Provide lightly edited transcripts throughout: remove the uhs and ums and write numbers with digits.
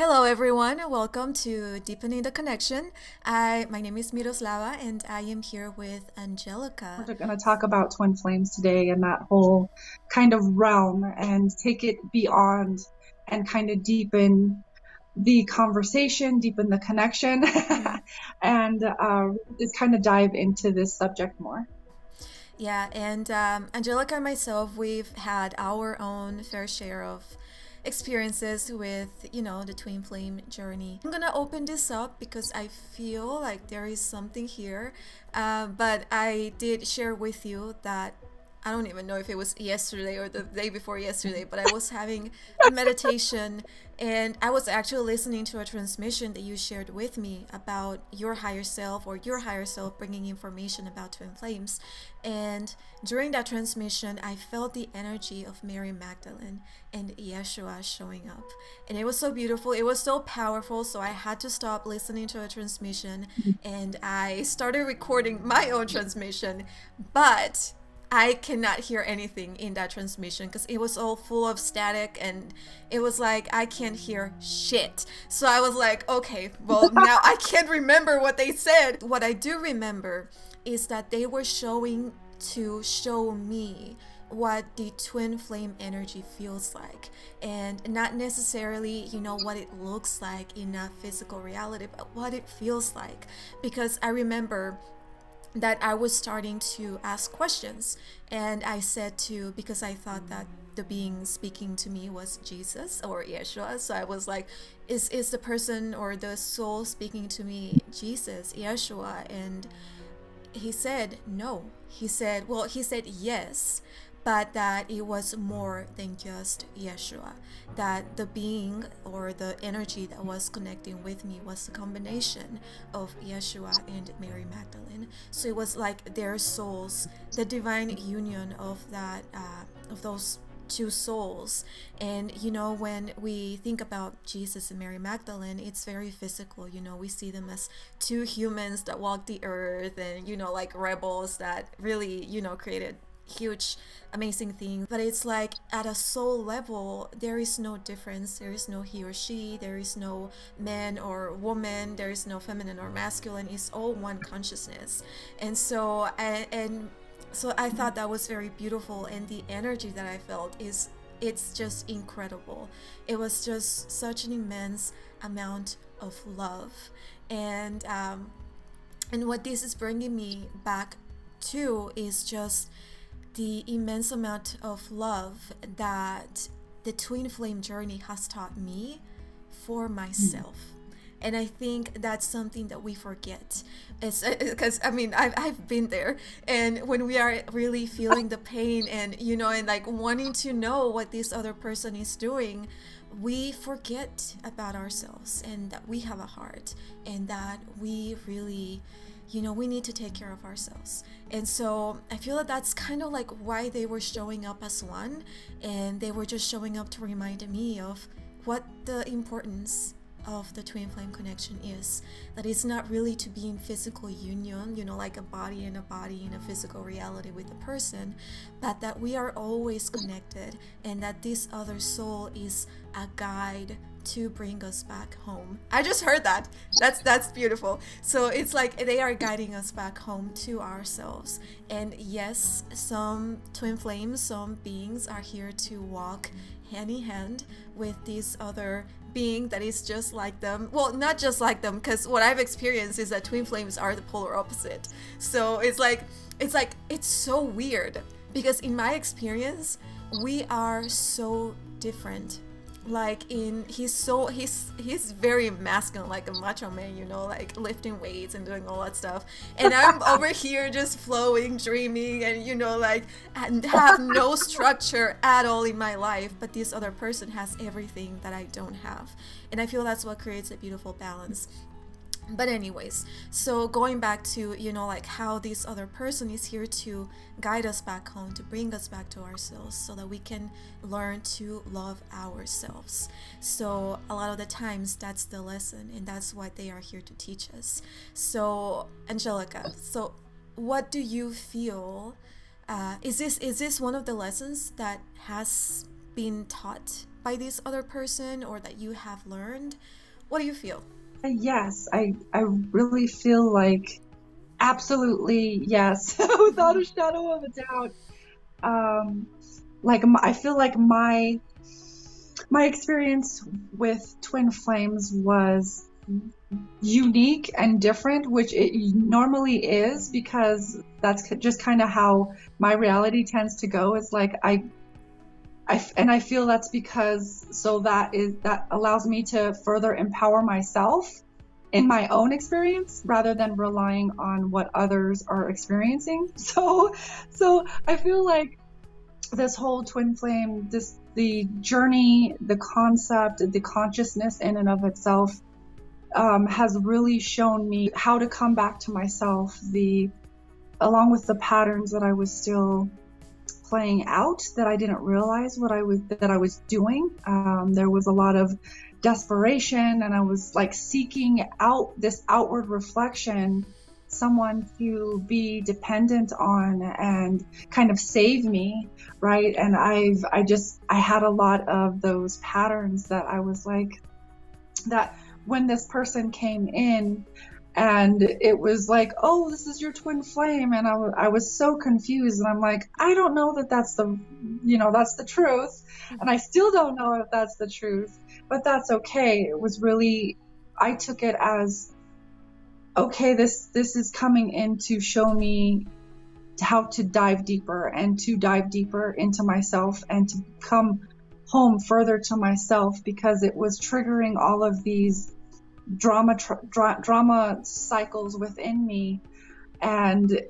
Hello, everyone. Welcome to Deepening the Connection. My name is Miroslava, and I am here with Angelica. We're going to talk about twin flames today and that whole kind of realm and take it beyond and kind of deepen the conversation, deepen the connection, Mhm. and just kind of dive into this subject more. Yeah, and Angelica and myself, we've had our own fair share of experiences with, the twin flame journey. I'm gonna open this up because I feel like there is something here, but I did share with you that I don't even know if it was yesterday or the day before yesterday, but I was having a meditation and I was actually listening to a transmission that you shared with me about your higher self or your higher self bringing information about twin flames. And during that transmission, I felt the energy of Mary Magdalene and Yeshua showing up. And it was so beautiful. It was so powerful. So I had to stop listening to a transmission and I started recording my own transmission. But I cannot hear anything in that transmission because it was all full of static and it was like I can't hear shit. So I was like, okay, well, now I can't remember what they said. What I do remember is that they were showing to show me what the twin flame energy feels like, and not necessarily what it looks like in a physical reality, but what it feels like. Because I remember that I was starting to ask questions. And I said to, because I thought that the being speaking to me was Jesus or Yeshua. So I was like, is the person or the soul speaking to me Jesus, Yeshua? And he said no. He said yes, but that it was more than just Yeshua. That the being or the energy that was connecting with me was a combination of Yeshua and Mary Magdalene. So it was like their souls, the divine union of of those two souls. And when we think about Jesus and Mary Magdalene, it's very physical. We see them as two humans that walk the earth and like rebels that really created huge amazing things. But it's like at a soul level there is no difference. There is no he or she, there is no man or woman, there is no feminine or masculine. It's all one consciousness. And so I thought that was very beautiful, and the energy that I felt is, it's just incredible. It was just such an immense amount of love. And um, and what this is bringing me back to is just the immense amount of love that the twin flame journey has taught me for myself. And I think that's something that we forget. It's because I mean I've been there, and when we are really feeling the pain and and like wanting to know what this other person is doing, we forget about ourselves and that we have a heart, and that we really we need to take care of ourselves. And so I feel that that's kind of like why they were showing up as one, and they were just showing up to remind me of what the importance of the twin flame connection is. That it's not really to be in physical union, like a body and a body in a physical reality with a person, but that we are always connected, and that this other soul is a guide to bring us back home. I just heard that. That's beautiful. So it's like they are guiding us back home to ourselves. And yes, some twin flames, some beings are here to walk hand in hand with this other being that is just like them. Well, not just like them, because what I've experienced is that twin flames are the polar opposite. So it's so weird, because in my experience we are so different. Like he's very masculine, like a macho man, like lifting weights and doing all that stuff, and I'm over here just flowing, dreaming, and like, and have no structure at all in my life. But this other person has everything that I don't have, and I feel that's what creates a beautiful balance. But anyways, so going back to like how this other person is here to guide us back home, to bring us back to ourselves, so that we can learn to love ourselves. So a lot of the times that's the lesson, and that's what they are here to teach us. So Angelica, so what do you feel, is this one of the lessons that has been taught by this other person or that you have learned? What do you feel? Yes, I really feel like absolutely yes, without a shadow of a doubt. I feel like my experience with twin flames was unique and different, which it normally is, because that's just kind of how my reality tends to go. It's like I feel that's because that allows me to further empower myself in my own experience rather than relying on what others are experiencing. So I feel like this whole twin flame, the journey, the concept, the consciousness in and of itself, has really shown me how to come back to myself, along with the patterns that I was still playing out, that I didn't realize that I was doing. There was a lot of desperation, and I was like seeking out this outward reflection, someone to be dependent on and kind of save me, right? And I had a lot of those patterns that I was like, that when this person came in and it was like, oh, this is your twin flame, and I was so confused, and I'm like, I don't know that that's the truth, and I still don't know if that's the truth, but that's okay. It was really, I took it as, okay, this is coming in to show me how to dive deeper into myself and to come home further to myself, because it was triggering all of these drama cycles within me, and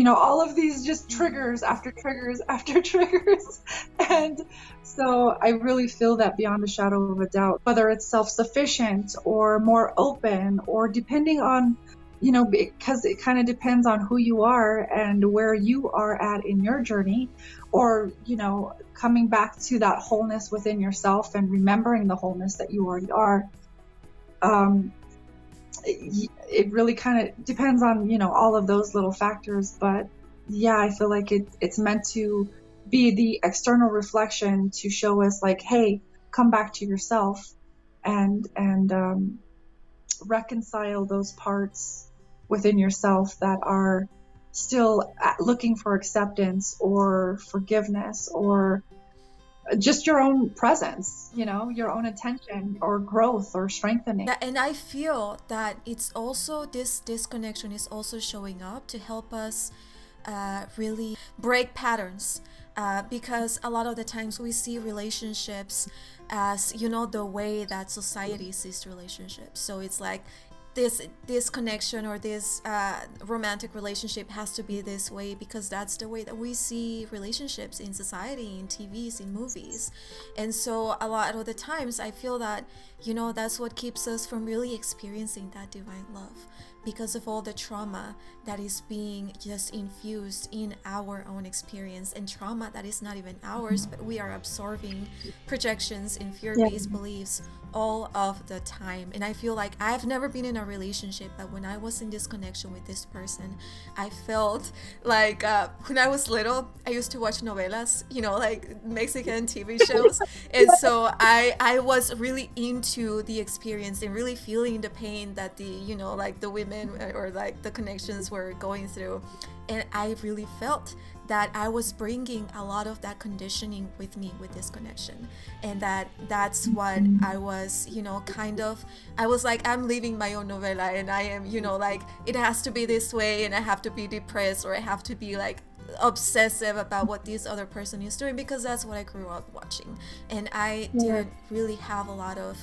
all of these just triggers after triggers after triggers. And so I really feel that beyond a shadow of a doubt, whether it's self-sufficient or more open, or depending on, because it kind of depends on who you are and where you are at in your journey, or coming back to that wholeness within yourself and remembering the wholeness that you already are. It really kind of depends on, all of those little factors. But yeah, I feel like it's meant to be the external reflection to show us like, hey, come back to yourself and reconcile those parts within yourself that are still looking for acceptance or forgiveness, or just your own presence, your own attention or growth or strengthening. Yeah, and I feel that it's also this connection is also showing up to help us really break patterns, because a lot of the times we see relationships as the way that society sees relationships. So it's like this connection or this romantic relationship has to be this way because that's the way that we see relationships in society, in TVs, in movies. And so a lot of the times I feel that that's what keeps us from really experiencing that divine love, because of all the trauma that is being just infused in our own experience, and trauma that is not even ours, but we are absorbing projections and fear-based beliefs all of the time. And I feel like I've never been in a relationship, but when I was in this connection with this person, I felt like when I was little, I used to watch novelas, like Mexican TV shows. And so I was really into the experience and really feeling the pain that the women or like the connections were going through. And I really felt that I was bringing a lot of that conditioning with me with this connection, and that's what I was, I was like, I'm living my own novela, and I am, like, it has to be this way, and I have to be depressed, or I have to be like obsessive about what this other person is doing, because that's what I grew up watching. And I didn't really have a lot of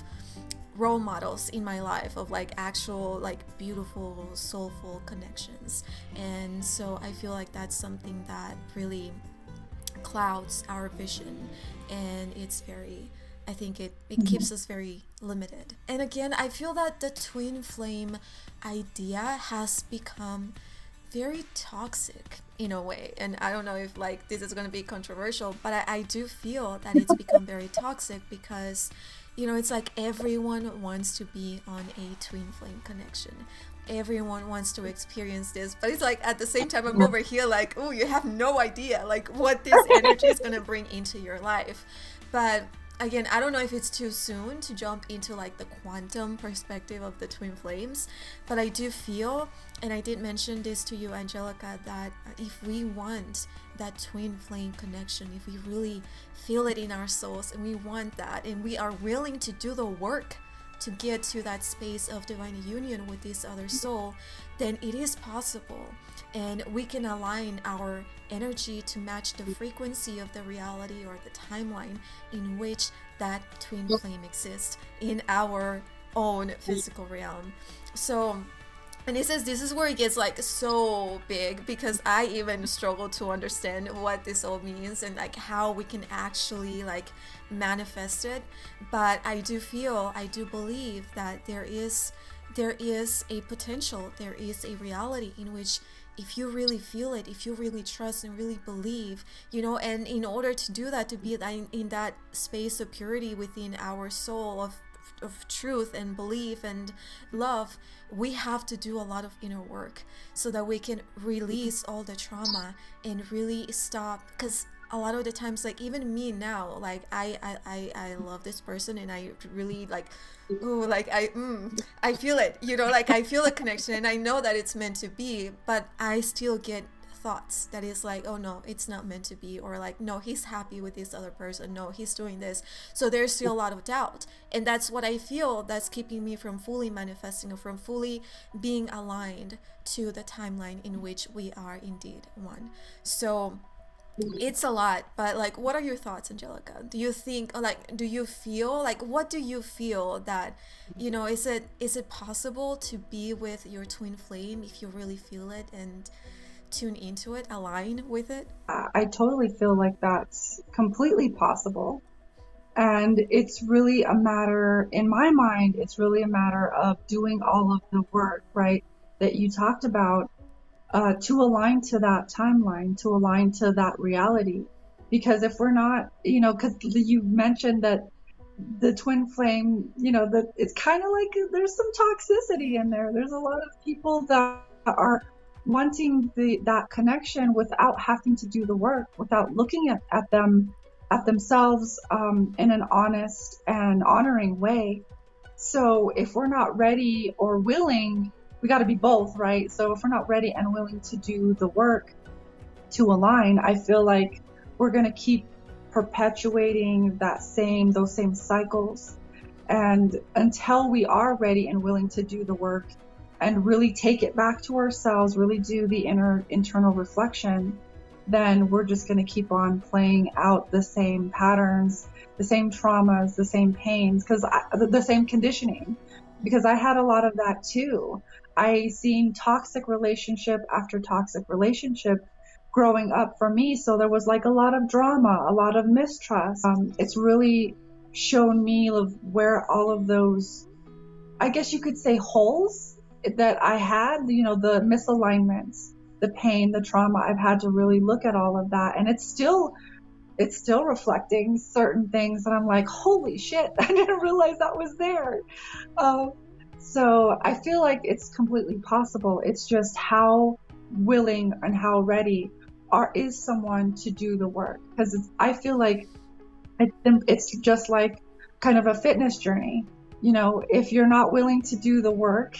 role models in my life of like actual like beautiful soulful connections. And so I feel like that's something that really clouds our vision, and it's very, I think it keeps us very limited. And again, I feel that the twin flame idea has become very toxic in a way, and I don't know if like this is going to be controversial, but I do feel that it's become very toxic because it's like everyone wants to be on a twin flame connection. Everyone wants to experience this, but it's like at the same time I'm over here like, oh, you have no idea like what this energy is going to bring into your life. But again, I don't know if it's too soon to jump into like the quantum perspective of the twin flames, but I do feel, and I did mention this to you, Angelica, that if we want that twin flame connection, if we really feel it in our souls and we want that, and we are willing to do the work to get to that space of divine union with this other soul, then it is possible. And we can align our energy to match the frequency of the reality or the timeline in which that twin flame exists in our own physical realm. So, and it says this is where it gets like so big, because I even struggle to understand what this all means and like how we can actually like manifest it. But I do believe that there is a potential, there is a reality in which, if you really feel it, if you really trust and really believe, and in order to do that, to be in that space of purity within our soul of truth and belief and love, we have to do a lot of inner work so that we can release all the trauma and really stop. Because a lot of the times, like even me now, like I love this person and I really like, ooh, like I feel it, like I feel a connection and I know that it's meant to be, but I still get thoughts that is like, oh no, it's not meant to be, or like, no, he's happy with this other person, no, he's doing this. So there's still a lot of doubt, and that's what I feel that's keeping me from fully manifesting or from fully being aligned to the timeline in which we are indeed one. So it's a lot, but like, what are your thoughts, Angelica? Do you think, or like, do you feel like, what do you feel that, is it possible to be with your twin flame if you really feel it and tune into it, align with it? I totally feel like that's completely possible. And it's really a matter, in my mind, it's really a matter of doing all of the work, right, that you talked about, to align to that timeline, to align to that reality. Because if we're not, because you mentioned that the twin flame, that it's kind of like there's some toxicity in there. There's a lot of people that are wanting that connection without having to do the work, without looking at themselves in an honest and honoring way. So if we're not ready or willing, we got to be both, right? So if we're not ready and willing to do the work to align, I feel like we're going to keep perpetuating those same cycles. And until we are ready and willing to do the work and really take it back to ourselves, really do the internal reflection, then we're just going to keep on playing out the same patterns, the same traumas, the same pains, the same conditioning, because I had a lot of that too. I seen toxic relationship after toxic relationship growing up for me. So there was like a lot of drama, a lot of mistrust. It's really shown me of where all of those, I guess you could say, holes that I had, the misalignments, the pain, the trauma. I've had to really look at all of that, and it's still reflecting certain things that I'm like, holy shit, I didn't realize that was there. So I feel like it's completely possible. It's just how willing and how ready is someone to do the work. Because I feel like it's just like kind of a fitness journey. If you're not willing to do the work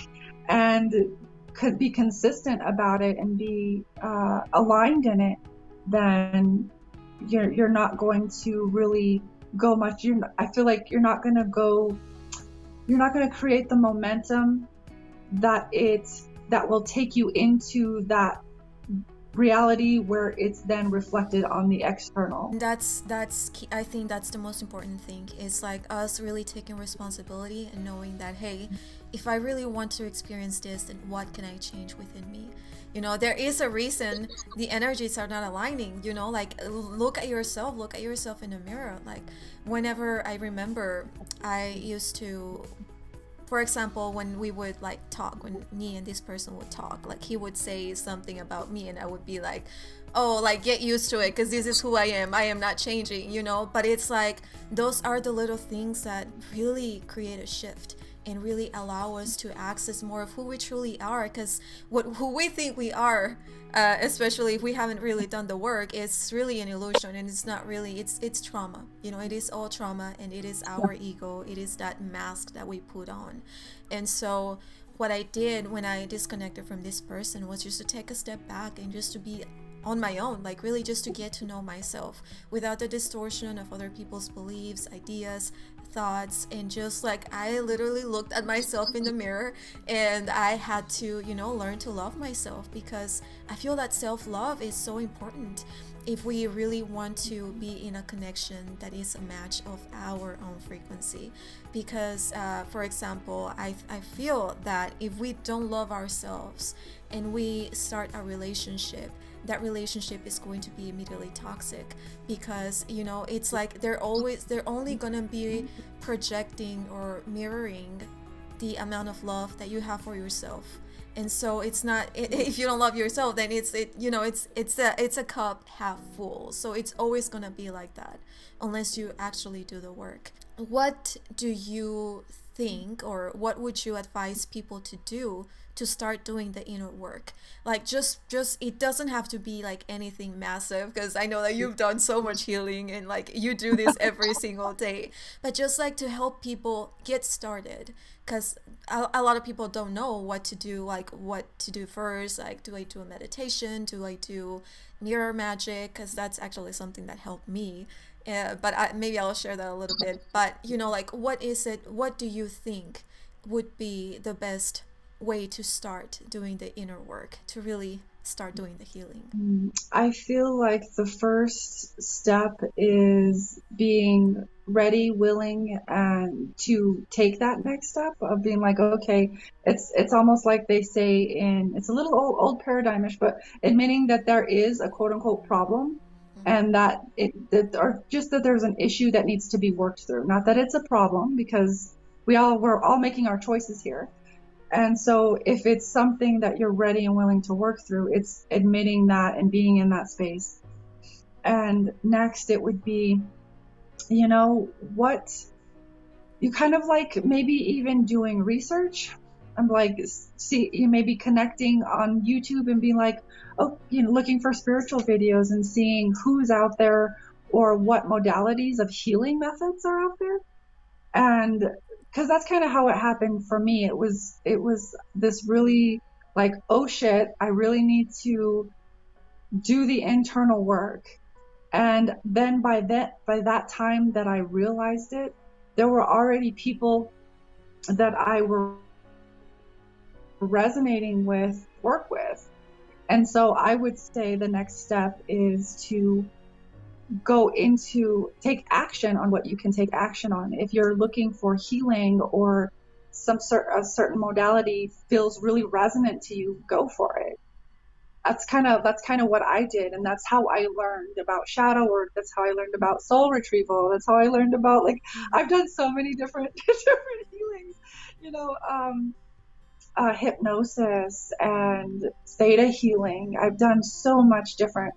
and could be consistent about it and be aligned in it, then you're not going to really go much. I feel like you're not going to create the momentum that will take you into that reality where it's then reflected on the external. That's key. I think that's the most important thing. It's like us really taking responsibility and knowing that, hey, if I really want to experience this, then what can I change within me? There is a reason the energies are not aligning. Like, look at yourself in the mirror. Like, whenever I remember, I used to, for example, when we would like talk, when me and this person would talk, like he would say something about me and I would be like, oh, like, get used to it, because this is who I am not changing, but it's like, those are the little things that really create a shift and really allow us to access more of who we truly are. Because who we think we are, especially if we haven't really done the work, it's really an illusion, and it's not really. It's trauma. It is all trauma, and it is our ego. It is that mask that we put on. And so what I did when I disconnected from this person was just to take a step back and just to be on my own, like really just to get to know myself without the distortion of other people's beliefs, ideas, thoughts. And just like I literally looked at myself in the mirror, and I had to learn to love myself, because I feel that self-love is so important if we really want to be in a connection that is a match of our own frequency. Because for example, I feel that if we don't love ourselves and we start a relationship, that relationship is going to be immediately toxic, because it's like they're only gonna be projecting or mirroring the amount of love that you have for yourself. And so it's not, if you don't love yourself, then it's a cup half full. So it's always gonna be like that unless you actually do the work. What do you think, or what would you advise people to do to start doing the inner work? Like just it doesn't have to be like anything massive, because I know that you've done so much healing and like you do this every single day, but just like to help people get started, because a lot of people don't know what to do, like what to do first. Like, do I do a meditation? Do I do mirror magic? Because that's actually something that helped me. But maybe I'll share that a little bit. But like, what is it? What do you think would be the best way to start doing the inner work, to really start doing the healing? I feel like the first step is being ready, willing, and to take that next step of being like, okay, it's almost like they say it's a little old paradigmish, but admitting that there is a quote unquote problem, and that or just that there's an issue that needs to be worked through. Not that it's a problem, because we're all making our choices here. And so if it's something that you're ready and willing to work through, it's admitting that and being in that space. And next it would be, what you kind of like, maybe even doing research. I'm like, you may be connecting on YouTube and being like, looking for spiritual videos and seeing who's out there or what modalities of healing methods are out there. And because that's kind of how it happened for me. It was this really like, oh shit, I really need to do the internal work. And then by that time that I realized it, there were already people that I were resonating with, work with. And so I would say the next step is to take action on what you can take action on. If you're looking for healing, or a certain modality feels really resonant to you, go for it. That's kind of what I did, and that's how I learned about shadow work. That's how I learned about soul retrieval. That's how I learned about, like, I've done so many different healings, hypnosis and theta healing. I've done so much different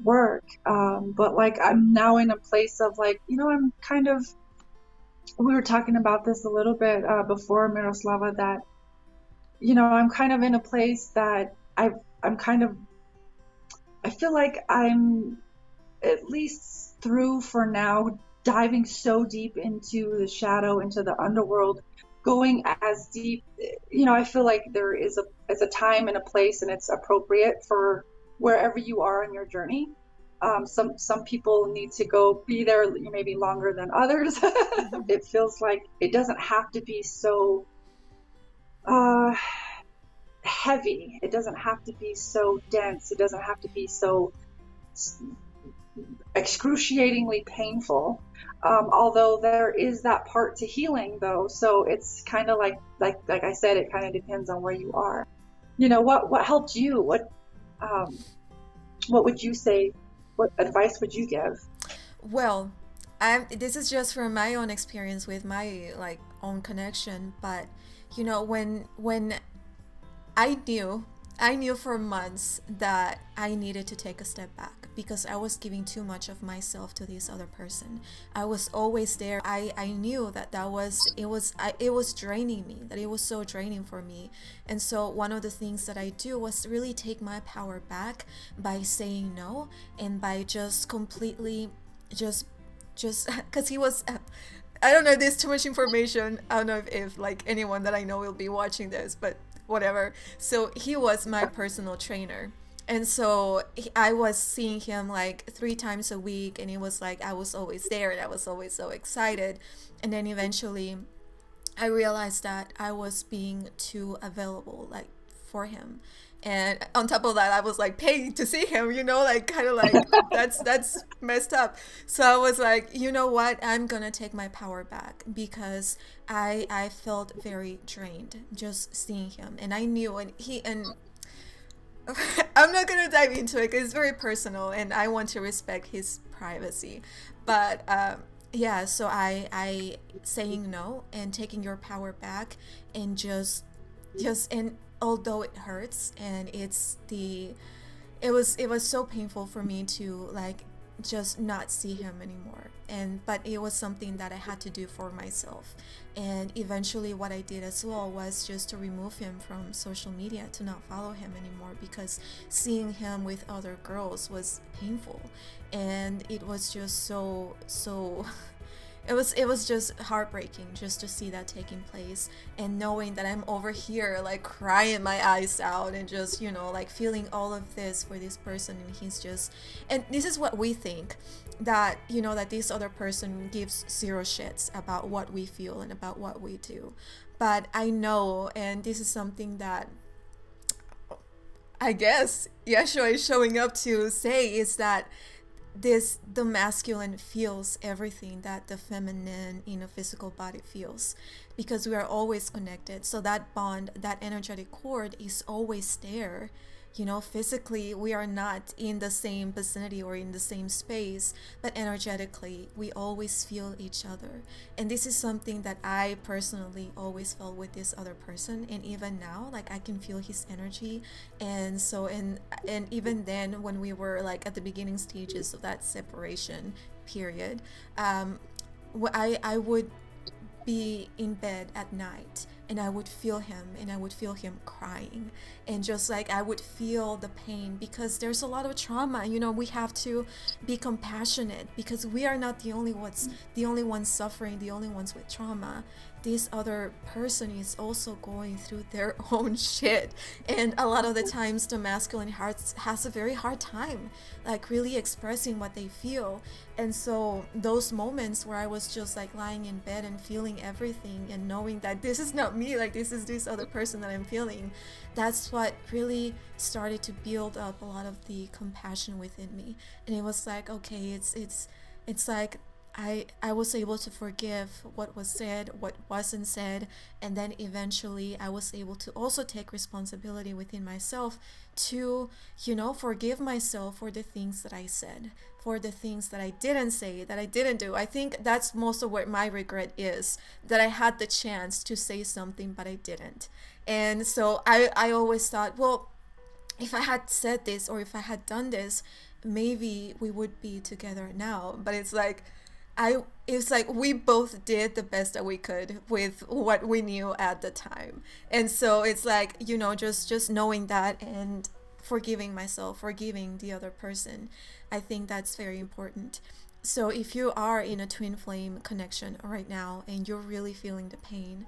work, but like I'm now in a place of like, I'm kind of, we were talking about this a little bit before, Miroslava, that I'm kind of in a place that I feel like I'm at least through for now, diving so deep into the shadow, into the underworld, going as deep. I feel like there is a time and a place, and it's appropriate for wherever you are in your journey. Some people need to go be there maybe longer than others. It feels like it doesn't have to be so heavy. It doesn't have to be so dense. It doesn't have to be so excruciatingly painful. Although there is that part to healing, though. So it's kind of like I said, it kind of depends on where you are. What helped you? What would you say? What advice would you give? Well, this is just from my own experience with my like own connection, but when I knew for months that I needed to take a step back, because I was giving too much of myself to this other person. I was always there. I knew that it was draining me, that it was so draining for me. And so one of the things that I do was really take my power back by saying no, and by just completely just because he was I don't know, there's too much information. I don't know if like anyone that I know will be watching this, but whatever. So he was my personal trainer. And so I was seeing him like 3 times a week, and it was like I was always there and I was always so excited. And then eventually I realized that I was being too available, like, for him. And on top of that, I was like paying to see him, like, kind of like that's messed up. So I was like, you know what? I'm gonna take my power back, because I felt very drained just seeing him, and I knew, and I'm not gonna dive into it because it's very personal, and I want to respect his privacy. But yeah, so I saying no and taking your power back, and and although it hurts, and it was so painful for me to, like, just not see him anymore, but it was something that I had to do for myself. And eventually what I did as well was just to remove him from social media, to not follow him anymore, because seeing him with other girls was painful, and it was just so it was just heartbreaking just to see that taking place, and knowing that I'm over here like crying my eyes out, and just, like, feeling all of this for this person, and this is what we think, that that this other person gives zero shits about what we feel and about what we do. But I know, and this is something that I guess Yeshua is showing up to say, is that the masculine feels everything that the feminine in a physical body feels, because we are always connected. So that bond, that energetic cord, is always there. Physically we are not in the same vicinity or in the same space, but energetically we always feel each other. And this is something that I personally always felt with this other person, and even now, like, I can feel his energy. And so, and even then, when we were like at the beginning stages of that separation period, I would be in bed at night, and I would feel him, and I would feel him crying, and just like I would feel the pain, because there's a lot of trauma. We have to be compassionate, because we are not the only ones suffering, the only ones with trauma. This other person is also going through their own shit, and a lot of the times the masculine heart has a very hard time, like, really expressing what they feel. And so those moments where I was just like lying in bed and feeling everything, and knowing that this is not me, like, this is this other person that I'm feeling, that's what really started to build up a lot of the compassion within me. And it was like, okay, it's like I was able to forgive what was said, what wasn't said, and then eventually I was able to also take responsibility within myself to, forgive myself for the things that I said, for the things that I didn't say, that I didn't do. I think that's most of what my regret is, that I had the chance to say something, but I didn't. And so I always thought, well, if I had said this, or if I had done this, maybe we would be together now. But it's like, we both did the best that we could with what we knew at the time. And so it's like, just knowing that, and forgiving myself, forgiving the other person. I think that's very important. So if you are in a twin flame connection right now, and you're really feeling the pain,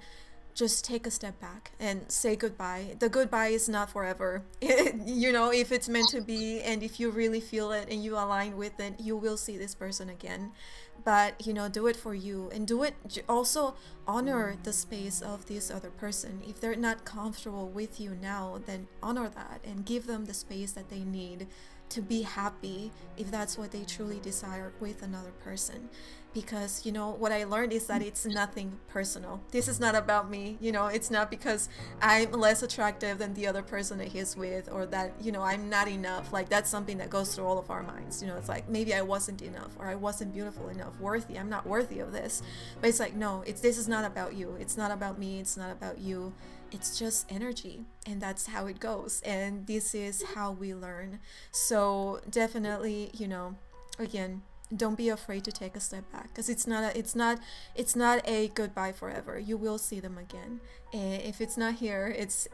just take a step back and say goodbye. The goodbye is not forever. If it's meant to be, and if you really feel it and you align with it, you will see this person again. But do it for you, and do it also, honor the space of this other person. If they're not comfortable with you now, then honor that, and give them the space that they need to be happy, if that's what they truly desire with another person. because what I learned is that it's nothing personal. This is not about me. It's not because I'm less attractive than the other person that he's with, or that I'm not enough. Like, that's something that goes through all of our minds. It's like, maybe I wasn't enough, or I wasn't beautiful enough, worthy, I'm not worthy of this. But it's like, no, this is not about you, it's not about me, it's not about you. It's just energy, and that's how it goes, and this is how we learn. So definitely, again, don't be afraid to take a step back, because it's not a goodbye forever. You will see them again, and if it's not here, it's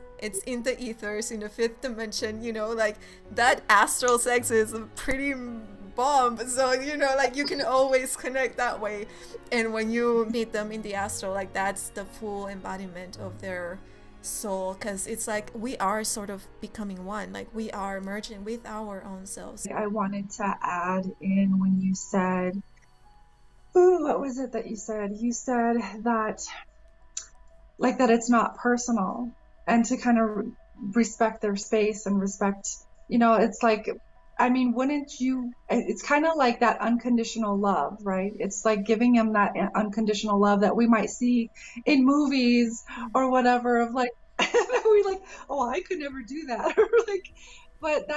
in the ethers, in the fifth dimension. Like, that astral sex is a pretty bomb. So like, you can always connect that way, and when you meet them in the astral, like, that's the full embodiment of their soul, because it's like we are sort of becoming one, like we are merging with our own selves. I wanted to add in when you said, ooh, what was it that you said? You said that, like, that it's not personal, and to kind of respect their space and respect, it's like, I mean, wouldn't you, it's kind of like that unconditional love, right? It's like giving them that unconditional love that we might see in movies or whatever, of like, we like, oh, I could never do that. Or like, but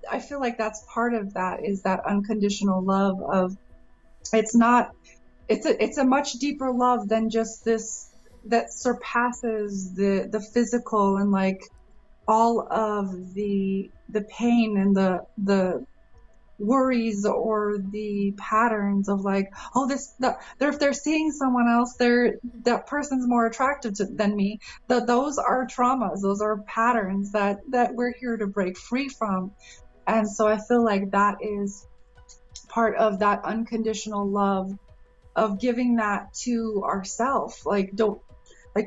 I feel like that's part of that, is that unconditional love of, it's a much deeper love than just this, that surpasses the physical, and like all of the pain and the worries or the patterns of like, oh, if they're seeing someone else, that person's more attractive than me. Those are traumas, those are patterns that we're here to break free from. And so I feel like that is part of that unconditional love, of giving that to ourselves. Like,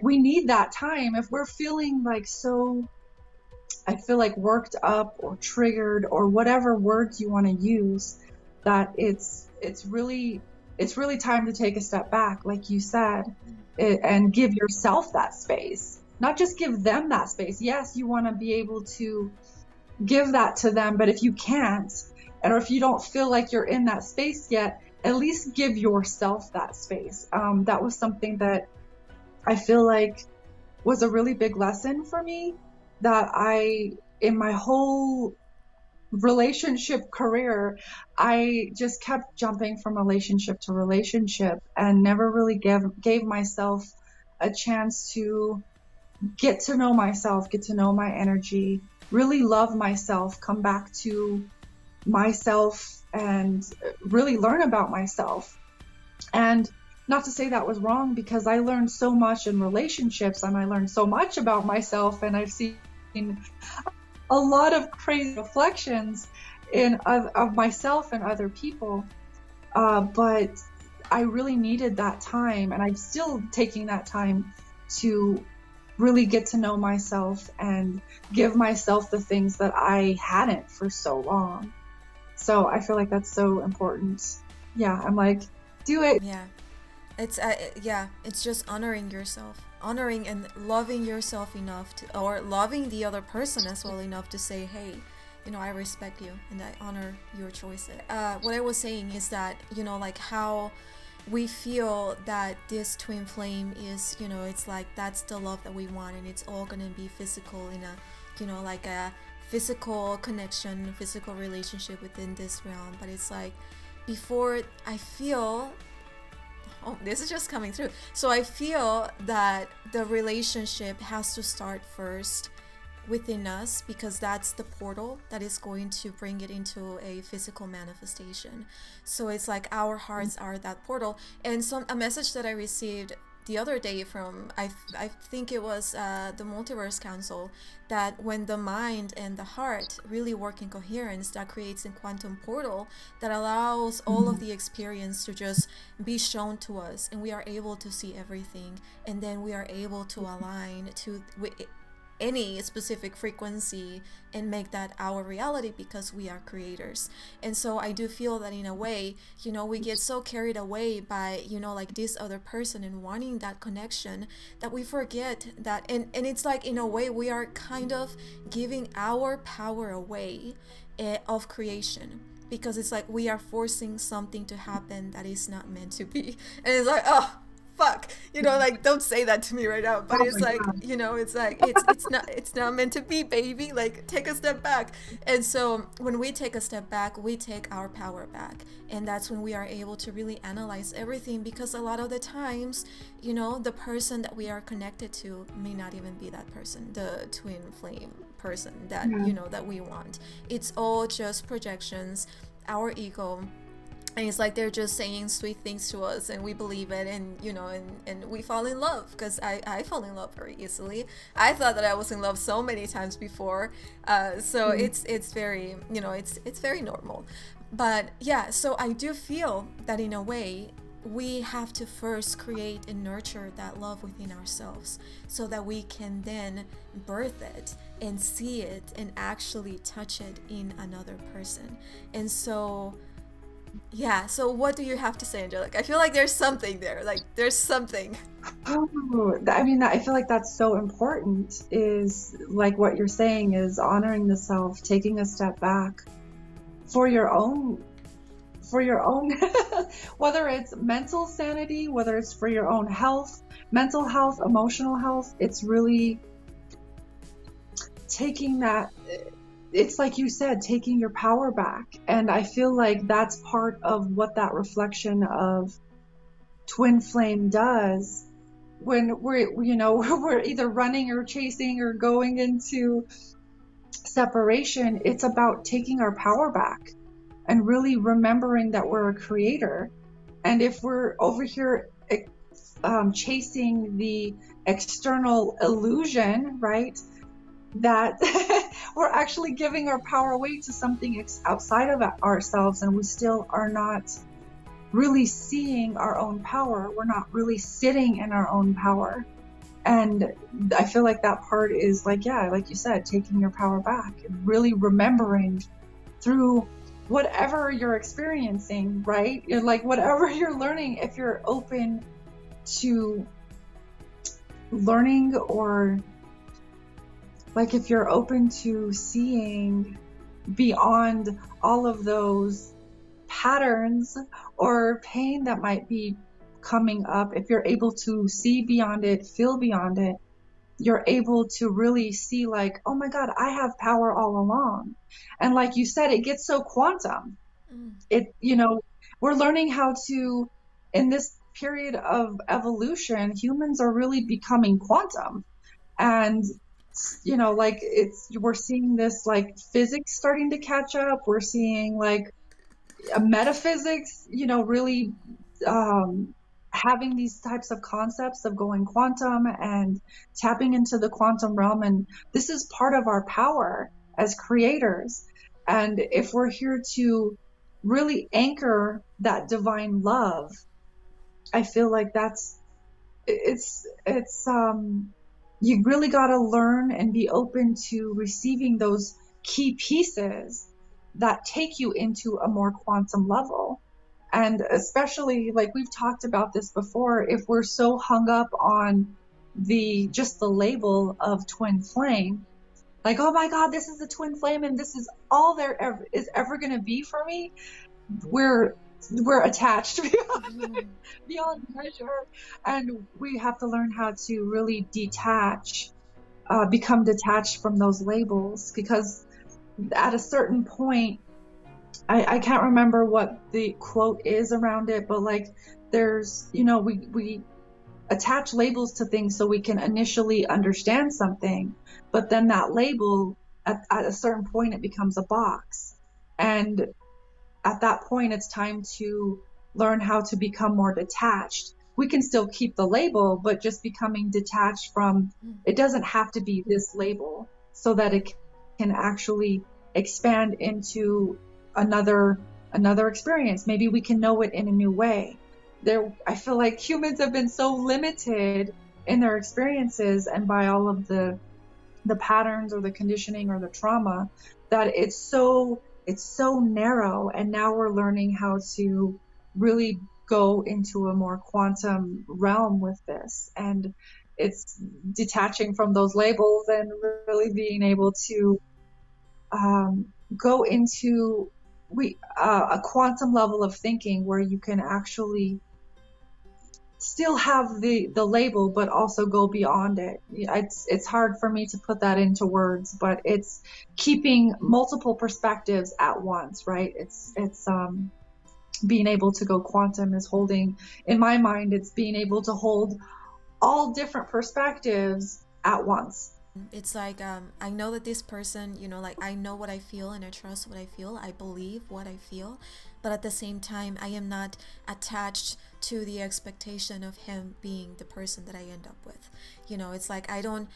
we need that time if we're feeling like, so I feel like worked up or triggered, or whatever words you want to use, that it's really time to take a step back, like you said, and give yourself that space. Not just give them that space. Yes, you want to be able to give that to them, but if you can't, or if you don't feel like you're in that space yet, at least give yourself that space. That was something that I feel like was a really big lesson for me, that in my whole relationship career, I just kept jumping from relationship to relationship, and never really gave myself a chance to get to know myself, get to know my energy, really love myself, come back to myself, and really learn about myself. And not to say that was wrong, because I learned so much in relationships, and I learned so much about myself, and I've seen a lot of crazy reflections of myself and other people. But I really needed that time, and I'm still taking that time to really get to know myself and give myself the things that I hadn't for so long. So I feel like that's so important. Yeah, I'm like, do it. Yeah. It's just honoring yourself, honoring and loving yourself enough to, or loving the other person as well enough to say, hey, I respect you and I honor your choices. What I was saying is that, like how we feel that this twin flame is, it's like that's the love that we want, and it's all gonna be physical in a, like a physical connection, physical relationship within this realm. But it's like, before, I feel, oh, this is just coming through. So I feel that the relationship has to start first within us, because that's the portal that is going to bring it into a physical manifestation. So it's like our hearts are that portal. And a message that I received the other day from, I think it was the Multiverse Council, that when the mind and the heart really work in coherence, that creates a quantum portal that allows all of the experience to just be shown to us, and we are able to see everything, and then we are able to align to any specific frequency and make that our reality, because we are creators. And so I do feel that in a way, we get so carried away by, like this other person and wanting that connection, that we forget that, and it's like, in a way, we are kind of giving our power away of creation, because it's like we are forcing something to happen that is not meant to be. And it's like, oh, fuck, like, don't say that to me right now, but Oh it's my like, God. it's like, it's not meant to be, baby. Like, take a step back. And so when we take a step back, we take our power back, and that's when we are able to really analyze everything, because a lot of the times, the person that we are connected to may not even be that person, the twin flame person that Yeah. that we want. It's all just projections, our ego. And it's like they're just saying sweet things to us, and we believe it, and and we fall in love, because I fall in love very easily. I thought that I was in love so many times before, so Mm. it's very, it's very normal. But yeah, so I do feel that in a way we have to first create and nurture that love within ourselves, so that we can then birth it and see it and actually touch it in another person. And so yeah, so what do you have to say, Angelica? I feel like there's something there. Like, there's something. Oh, I mean, I feel like that's so important, is like what you're saying is honoring the self, taking a step back for your own, whether it's mental sanity, whether it's for your own health, mental health, emotional health. It's really taking that, it's like you said, taking your power back. And I feel like that's part of what that reflection of twin flame does when we're, we're either running or chasing or going into separation. It's about taking our power back and really remembering that we're a creator. And if we're over here chasing the external illusion, right, that we're actually giving our power away to something outside of ourselves, and we still are not really seeing our own power. We're not really sitting in our own power. And I feel like that part is like, yeah, like you said, taking your power back and really remembering through whatever you're experiencing, right? You're like, whatever you're learning, if you're open to learning, or like if you're open to seeing beyond all of those patterns or pain that might be coming up, if you're able to see beyond it, feel beyond it, you're able to really see like, oh my God, I have power all along. And like you said, it gets so quantum. It, we're learning how to, in this period of evolution, humans are really becoming quantum. And like we're seeing this like physics starting to catch up. We're seeing like metaphysics, really having these types of concepts of going quantum and tapping into the quantum realm. And this is part of our power as creators. And if we're here to really anchor that divine love, I feel like it's you really got to learn and be open to receiving those key pieces that take you into a more quantum level. And especially, like we've talked about this before, if we're so hung up on just the label of twin flame, like, oh my God, this is a twin flame and this is all there is ever going to be for me, we're attached beyond measure. And we have to learn how to really become detached from those labels, because at a certain point, I can't remember what the quote is around it, but like there's, we attach labels to things so we can initially understand something, but then that label at a certain point, it becomes a box. And at that point, it's time to learn how to become more detached. We can still keep the label, but just becoming detached from, it doesn't have to be this label, so that it can actually expand into another experience. Maybe we can know it in a new way. I feel like humans have been so limited in their experiences and by all of the patterns or the conditioning or the trauma, that it's so narrow. And now we're learning how to really go into a more quantum realm with this. And it's detaching from those labels and really being able to go into a quantum level of thinking where you can actually still have the label, but also go beyond it. It's hard for me to put that into words, but it's keeping multiple perspectives at once, right? It's being able to go quantum is holding, in my mind, it's being able to hold all different perspectives at once. It's like I know that this person, like I know what I feel and I trust what I feel. I believe what I feel, but at the same time, I am not attached to the expectation of him being the person that I end up with. It's like I don't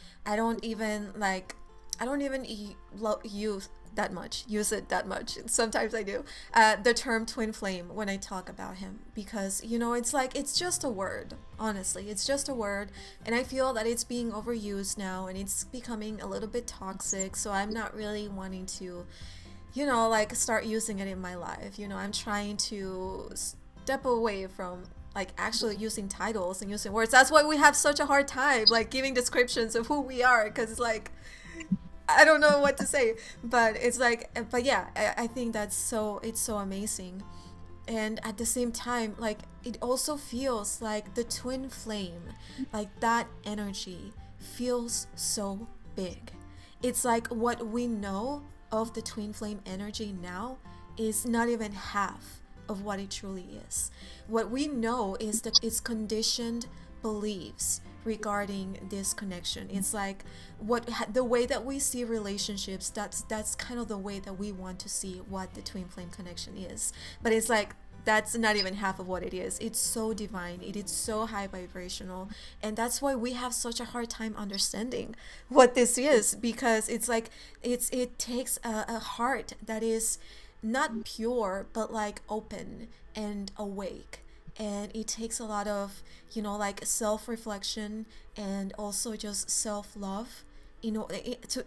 even like I don't even use it that much. Sometimes I do. The term twin flame when I talk about him, because it's like it's just a word. Honestly, it's just a word, and I feel that it's being overused now, and it's becoming a little bit toxic. So I'm not really wanting to, like start using it in my life. I'm trying to step away from like actually using titles and using words. That's why we have such a hard time like giving descriptions of who we are, because it's like I don't know what to say, but it's like, but yeah, I think it's so amazing. And at the same time, like, it also feels like the twin flame, like that energy feels so big. It's like what we know of the twin flame energy now is not even half of what it truly is. What we know is that it's conditioned beliefs regarding this connection. It's like the way that we see relationships, that's kind of the way that we want to see what the twin flame connection is. But it's like that's not even half of what it is. It's so divine, it is so high vibrational, and that's why we have such a hard time understanding what this is, because it's like it takes a heart that is not pure but like open and awake, and it takes a lot of like self-reflection and also just self-love,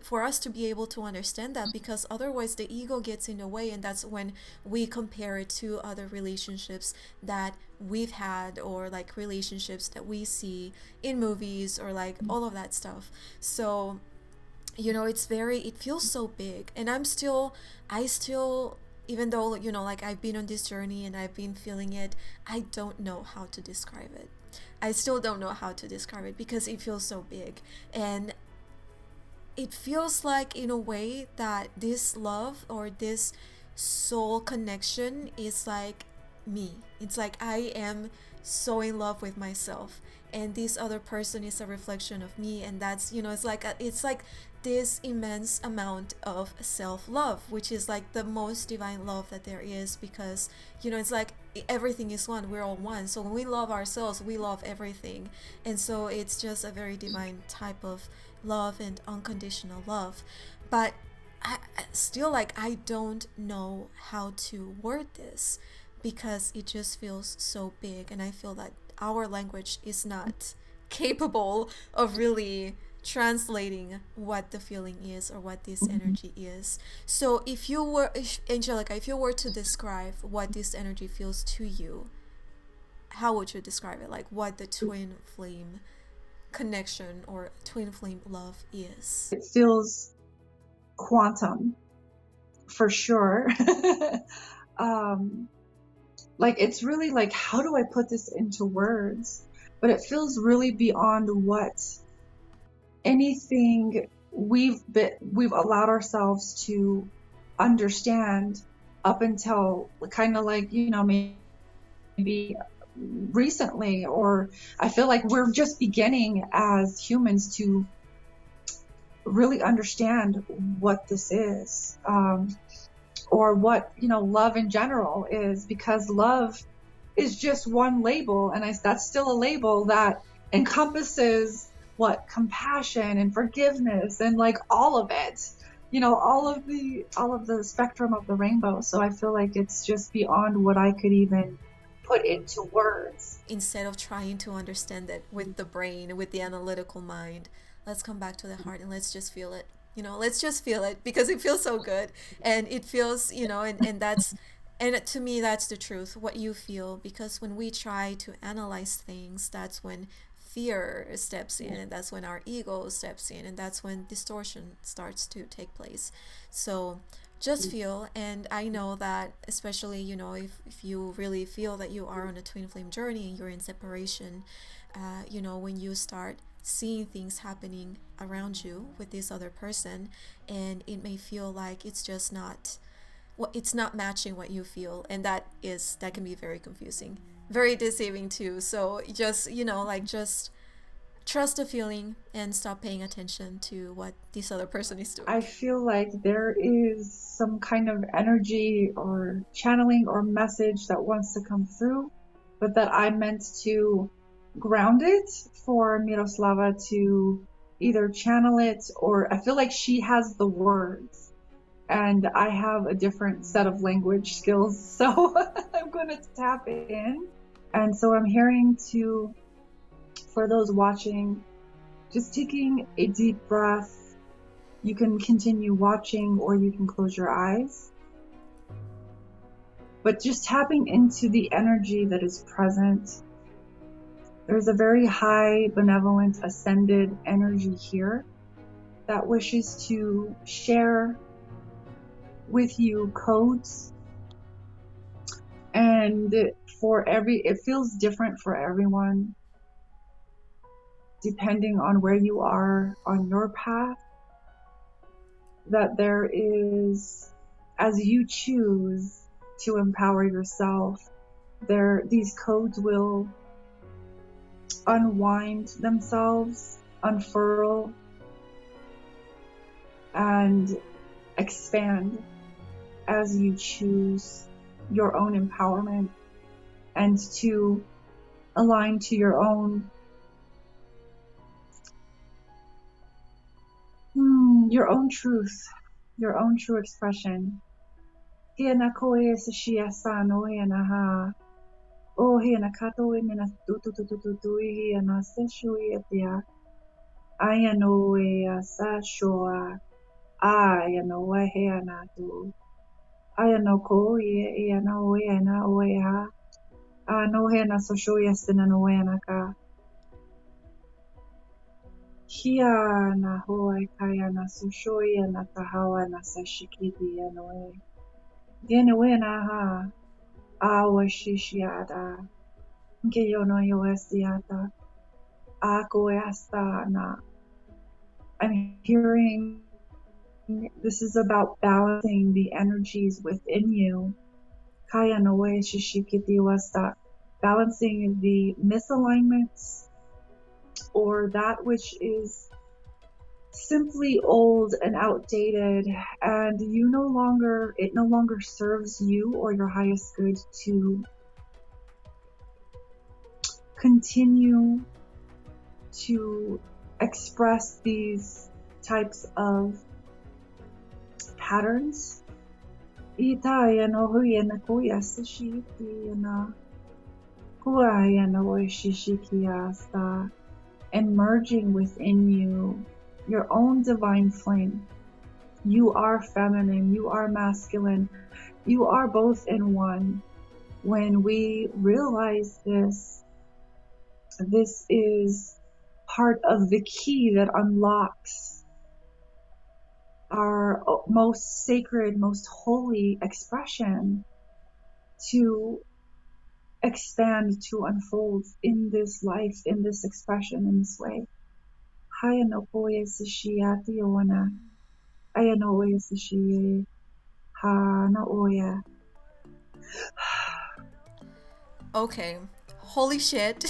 for us to be able to understand that, because otherwise the ego gets in the way, and that's when we compare it to other relationships that we've had, or like relationships that we see in movies, or like all of that stuff. So it feels so big, and I still, even though like I've been on this journey and I've been feeling it, I don't know how to describe it. I still don't know how to describe it, because it feels so big. And it feels like, in a way, that this love or this soul connection is like me. It's like I am so in love with myself, and this other person is a reflection of me, and that's it's like this immense amount of self-love, which is like the most divine love that there is, because it's like everything is one, we're all one. So when we love ourselves, we love everything, and so it's just a very divine type of love and unconditional love. But still, like, I don't know how to word this, because it just feels so big, and I feel that our language is not capable of really translating what the feeling is, or what this energy is. So Angelica, if you were to describe what this energy feels to you, how would you describe it? Like, what the twin flame connection or twin flame love is? It feels quantum for sure. Like, it's really like, how do I put this into words? But it feels really beyond what anything we've allowed ourselves to understand up until kind of like, maybe recently. Or I feel like we're just beginning as humans to really understand what this is, or what love in general is, because love is just one label, and that's still a label that encompasses what compassion and forgiveness and like all of it, all of the spectrum of the rainbow. So I feel like it's just beyond what I could even put into words. Instead of trying to understand it with the brain, with the analytical mind, let's come back to the heart and let's just feel it. Let's just feel it, because it feels so good, and it feels, and to me, that's the truth, what you feel. Because when we try to analyze things, that's when fear steps in, and that's when our ego steps in, and that's when distortion starts to take place. So just feel. And I know that, especially, if you really feel that you are on a twin flame journey and you're in separation, when you start seeing things happening around you with this other person, and it may feel like it's just not, well, it's not matching what you feel, and that can be very confusing, very deceiving too. So just, just trust the feeling and stop paying attention to what this other person is doing. I feel like there is some kind of energy or channeling or message that wants to come through, but that I meant to ground it for Miroslava to either channel it, or I feel like she has the words and I have a different set of language skills. So I'm going to tap in. And so I'm hearing for those watching, just taking a deep breath. You can continue watching or you can close your eyes. But just tapping into the energy that is present. There's a very high, benevolent, ascended energy here that wishes to share with you codes. And it feels different for everyone, depending on where you are on your path, that there is, as you choose to empower yourself, these codes will unwind themselves, unfurl, and expand as you choose your own empowerment and to align to your own truth, your own true expression. Hiena koe se shia sano hiena ha. O hiena kato e mina tu hiena se shui etia. Aya no e a sa shoa. Aya no e hiena tu. Aya no ko e na o e na o e ha. A no hiena so shui estina no e na ka. Hia na hoe kaya na sushoia na tahawa na sa shikiti anoe. Gene wena ha. Awa shishiada. Nke yono yoestiata. Ako esta na. I'm hearing this is about balancing the energies within you. Kaya noe shishikiti wasta. Balancing the misalignments or that which is simply old and outdated, and it no longer serves you or your highest good to continue to express these types of patterns. And merging within you your own divine flame. You are feminine, you are masculine, you are both in one. When we realize this is part of the key that unlocks our most sacred, most holy expression to expand, to unfold in this life, in this expression, in this way. Haya no koe se shiati ona. Aya no oe se shi ha na oya. Okay. Holy shit.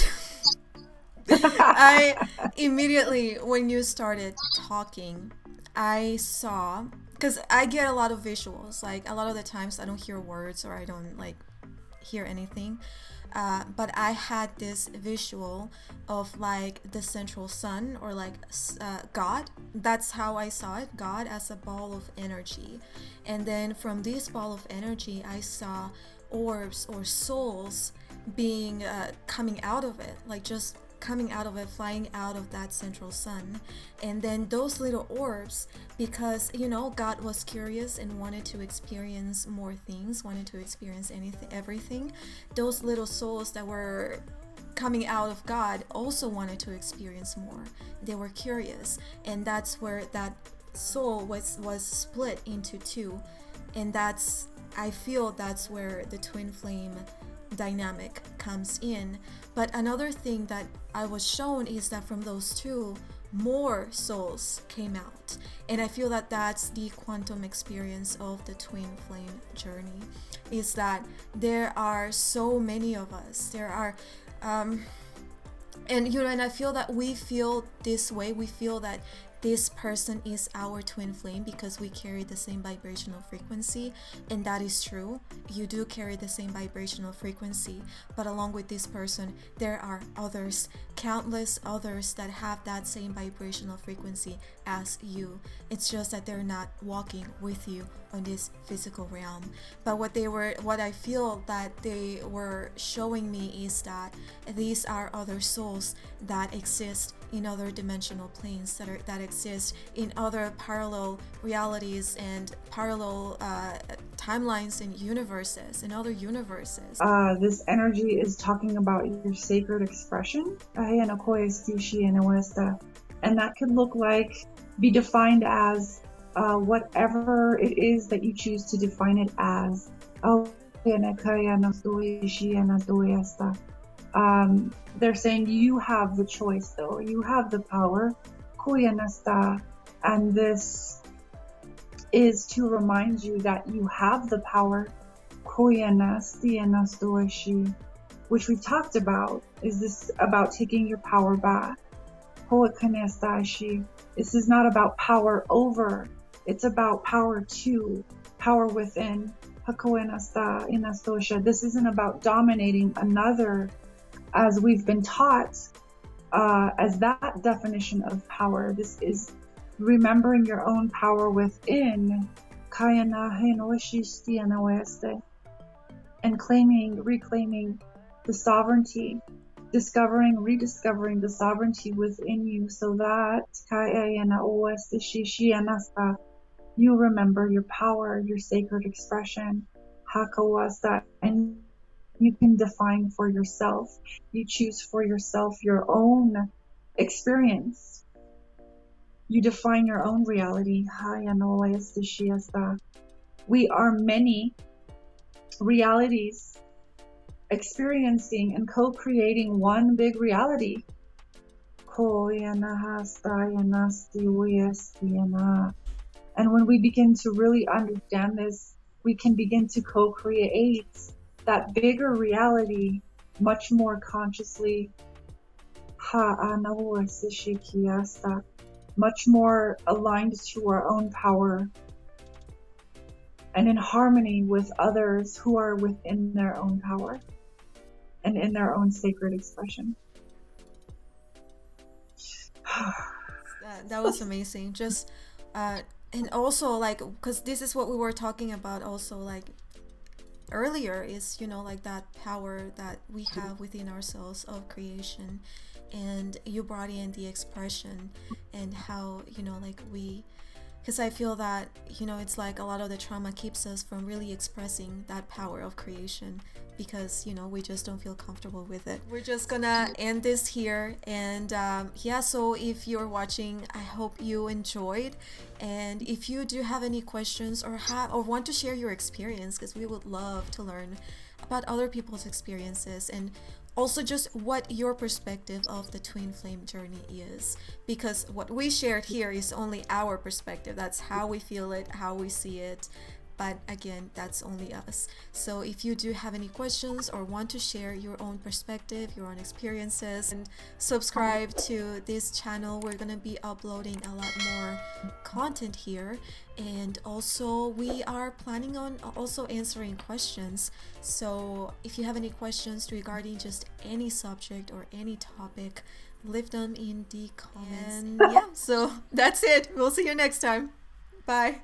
I immediately, when you started talking, I saw, because I get a lot of visuals. Like, a lot of the times I don't hear words or I don't hear anything. But I had this visual of the central sun, or God. That's how I saw it, God as a ball of energy. And then from this ball of energy, I saw orbs or souls being coming out of it, just coming out of it, flying out of that central sun. And then those little orbs, because God was curious and wanted to experience more things, wanted to experience everything. Those little souls that were coming out of God also wanted to experience more. They were curious, and that's where that soul was split into two. And I feel that's where the twin flame dynamic comes in. But another thing that I was shown is that from those two, more souls came out. And I feel that that's the quantum experience of the twin flame journey, is that there are so many of us. There are and I feel that we feel this way. We feel that this person is our twin flame because we carry the same vibrational frequency, and that is true. You do carry the same vibrational frequency, but along with this person, there are others, countless others that have that same vibrational frequency as you. It's just that they're not walking with you on this physical realm. But what I feel that they were showing me is that these are other souls that exist in other dimensional planes, that exist in other parallel realities and parallel timelines and universes, in other universes. This energy is talking about your sacred expression, and that could look like, be defined as whatever it is that you choose to define it as. They're saying you have the choice, though. You have the power. And this is to remind you that you have the power, which we've talked about. Is this about taking your power back? This is not about power over. It's about power to, power within. This isn't about dominating another, as we've been taught, as that definition of power. This is remembering your own power within, and reclaiming the sovereignty, rediscovering the sovereignty within you, so that you remember your power, your sacred expression, and you can define for yourself. You choose for yourself your own experience. You define your own reality. We are many realities experiencing and co-creating one big reality. And when we begin to really understand this, we can begin to co-create that bigger reality much more consciously, much more aligned to our own power and in harmony with others who are within their own power and in their own sacred expression. That was amazing. Just and also, like, because this is what we were talking about also, like, earlier, is, like, that power that we have within ourselves of creation. And you brought in the expression and how, like, because I feel that, it's like a lot of the trauma keeps us from really expressing that power of creation because, we just don't feel comfortable with it. We're just gonna end this here. And so if you're watching, I hope you enjoyed. And if you do have any questions or want to share your experience, because we would love to learn about other people's experiences, and also just what your perspective of the twin flame journey is, because what we shared here is only our perspective. That's how we feel it, how we see it, but again, that's only us. So if you do have any questions or want to share your own perspective, your own experiences, and subscribe to this channel. We're gonna be uploading a lot more content here, and also we are planning on also answering questions. So if you have any questions regarding just any subject or any topic, leave them in the comments. And so that's it. We'll see you next time. Bye.